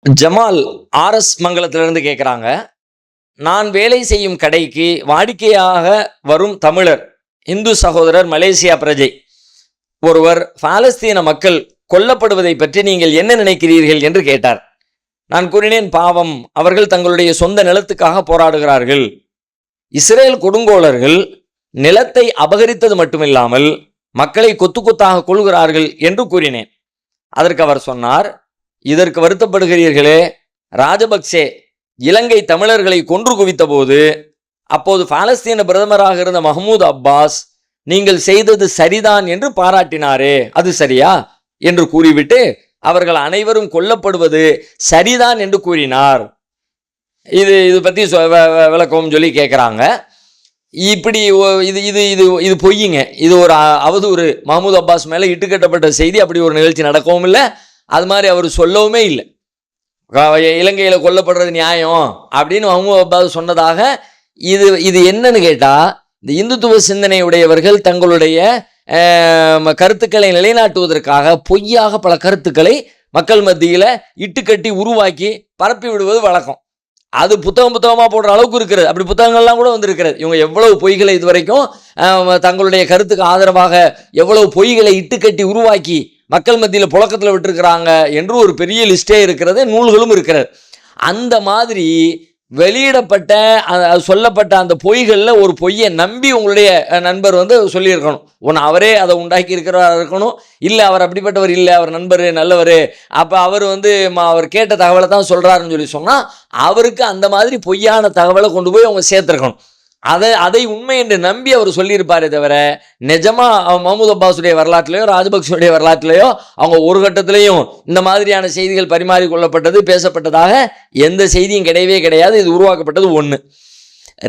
Jamal RS மங்கலத்திலிருந்து கேட்குறாங்க. நான் வேலை செய்யும் கடைக்கு வாடிக்கையாக வரும் தமிழர், இந்து சகோதரர், மலேசியா பிரஜை ஒருவர் பாலஸ்தீன மக்கள் கொல்லப்படுவதை பற்றி நீங்கள் என்ன நினைக்கிறீர்கள் என்று கேட்டார். நான் கூறினேன், பாவம், அவர்கள் தங்களுடைய சொந்த நிலத்துக்காக போராடுகிறார்கள். இஸ்ரேல் கொடுங்கோலர்கள் நிலத்தை அபகரித்தது மட்டுமில்லாமல் மக்களை கொத்து கொத்தாக கொள்கிறார்கள் என்று கூறினேன். அதற்கு அவர் சொன்னார், இதற்கு வருத்தப்படுகிறீர்களே, ராஜபக்சே இலங்கை தமிழர்களை கொன்று குவித்த போது அப்போது பாலஸ்தீன பிரதமராக இருந்த மஹ்மூத் அப்பாஸ் நீங்கள் செய்தது சரிதான் என்று பாராட்டினாரே, அது சரியா என்று கூறிவிட்டு அவர்கள் அனைவரும் கொல்லப்படுவது சரிதான் என்று கூறினார். இது பற்றி விளக்கம் சொல்லி கேட்குறாங்க. இப்படி இது இது இது இது பொய்யுங்க. இது ஒரு அவதூறு. மஹ்மூத் அப்பாஸ் மேலே இட்டுக்கட்டப்பட்ட செய்தி. அப்படி ஒரு நிகழ்ச்சி நடக்கவும் இல்லை, அது மாதிரி அவர் சொல்லவுமே இல்லை. இலங்கையில் கொல்லப்படுறது நியாயம் அப்படின்னு மஹ்மூத் அப்பாஸ் சொன்னதாக இது என்னன்னு கேட்டால், இந்த இந்துத்துவ சிந்தனை உடையவர்கள் தங்களுடைய கருத்துக்களை நிலைநாட்டுவதற்காக பொய்யாக பல கருத்துக்களை மக்கள் மத்தியில் இட்டுக்கட்டி உருவாக்கி பரப்பி விடுவது வழக்கம். அது புத்தகமாக போடுற அளவுக்கு இருக்கிறது. அப்படி புத்தகங்கள்லாம் கூட வந்திருக்கிறது. இவங்க எவ்வளவு பொய்களை இதுவரைக்கும் தங்களுடைய கருத்துக்கு ஆதரவாக எவ்வளவு பொய்களை இட்டுக்கட்டி உருவாக்கி மக்கள் மத்தியில் புழக்கத்தில் விட்டுருக்கிறாங்க என்று ஒரு பெரிய லிஸ்டே இருக்கிறது, நூல்களும் இருக்கிறது. அந்த மாதிரி வெளியிடப்பட்ட சொல்லப்பட்ட அந்த பொய்களில் ஒரு பொய்யை நம்பி உங்களுடைய நண்பர் சொல்லியிருக்கணும். ஒன்று அவரே அதை உண்டாக்கி இருக்கிறவராக இருக்கணும், இல்லை அவர் அப்படிப்பட்டவர் இல்லை, அவர் நண்பர் நல்லவர், அப்போ அவர் அவர் கேட்ட தகவலை தான் சொல்கிறாருன்னு சொல்லி சொன்னால் அவருக்கு அந்த மாதிரி பொய்யான தகவலை கொண்டு போய் அவங்க சேர்த்துருக்கணும். அதை உண்மை என்று நம்பி அவர் சொல்லியிருப்பாரே தவிர, நிஜமாக மஹ்மூத் அப்பாஸுடைய வரலாற்றிலையோ ராஜபக்சேவுடைய வரலாற்றிலையோ அவங்க ஒரு கட்டத்திலையும் இந்த மாதிரியான செய்திகள் பரிமாறிக்கொள்ளப்பட்டது, பேசப்பட்டதாக எந்த செய்தியும் கிடையவே கிடையாது. இது உருவாக்கப்பட்டது ஒன்று.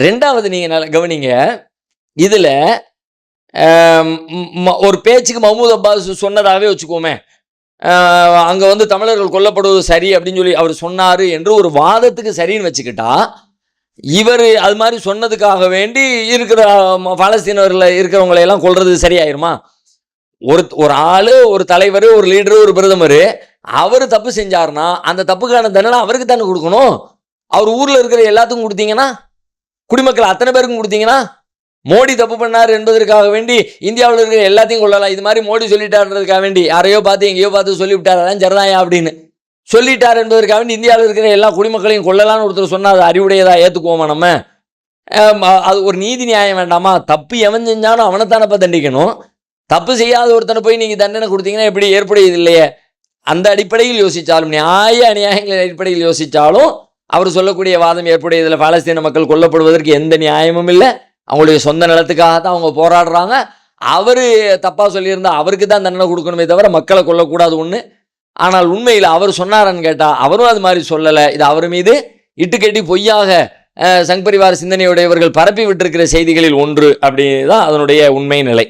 ரெண்டாவது, நீங்கள் கவனிங்க, இதில் ஒரு பேச்சுக்கு மஹ்மூத் அப்பாஸ் சொன்னதாகவே வச்சுக்கோமே, அங்கே தமிழர்கள் கொல்லப்படுவது சரி அப்படின்னு சொல்லி அவர் சொன்னார் என்று ஒரு வாதத்துக்கு சரின்னு வச்சுக்கிட்டா, இவர் அது மாதிரி சொன்னதுக்காக வேண்டி இருக்கிற பாலஸ்தீனர்களில் இருக்கிறவங்களையெல்லாம் கொல்றது சரியாயிருமா? ஒரு ஆள், ஒரு தலைவர், ஒரு லீடரு, ஒரு பிரதமர், அவர் தப்பு செஞ்சார்னா அந்த தப்புக்கான தண்டனை அவருக்கு தானே கொடுக்கணும். அவர் ஊரில் இருக்கிற எல்லாத்துக்கும் கொடுத்தீங்கன்னா, குடிமக்கள் அத்தனை பேருக்கும் கொடுத்தீங்கன்னா, மோடி தப்பு பண்ணார் என்பதற்காக வேண்டி இந்தியாவில் இருக்கிற எல்லாத்தையும் கொள்ளலாம். இது மாதிரி மோடி சொல்லிட்டாருன்றதுக்காக வேண்டி யாரையோ பார்த்து எங்கேயோ பார்த்து சொல்லிவிட்டார், அதான் ஜரதாயா அப்படின்னு சொல்லிட்டார் என்பதற்காக வேண்டி இந்தியாவில் இருக்கிற எல்லா குடிமக்களையும் கொள்ளலான்னு ஒருத்தர் சொன்னால் அது அறிவுடையதாக ஏற்றுக்குவோமா நம்ம? அது ஒரு நீதி நியாயம் வேண்டாமா? தப்பு எவன் செஞ்சாலும் அவனைத்தானப்போ தண்டிக்கணும். தப்பு செய்யாத ஒருத்தனை போய் நீங்கள் தண்டனை கொடுத்தீங்கன்னா எப்படி ஏற்புடையது இல்லையே? அந்த அடிப்படையில் யோசித்தாலும், அநியாயங்களின் அடிப்படையில் யோசித்தாலும் அவர் சொல்லக்கூடிய வாதம் ஏற்புடையதில். பாலஸ்தீன மக்கள் கொல்லப்படுவதற்கு எந்த நியாயமும் இல்லை. அவங்களுடைய சொந்த நிலத்துக்காக தான் அவங்க போராடுறாங்க. அவர் தப்பாக சொல்லியிருந்தால் அவருக்கு தான் தண்டனை கொடுக்கணுமே தவிர மக்களை கொல்லக்கூடாது ஒன்று. ஆனால் உண்மையில் அவர் சொன்னாரான்னு கேட்டால் அவரும் அது மாதிரி சொல்லலை. இது அவர் மீது இட்டுக்கட்டி பொய்யாக சங் பரிவார சிந்தனையுடையவர்கள் பரப்பி விட்டிருக்கிற செய்திகளில் ஒன்று. அப்படி தான் அதனுடைய உண்மை நிலை.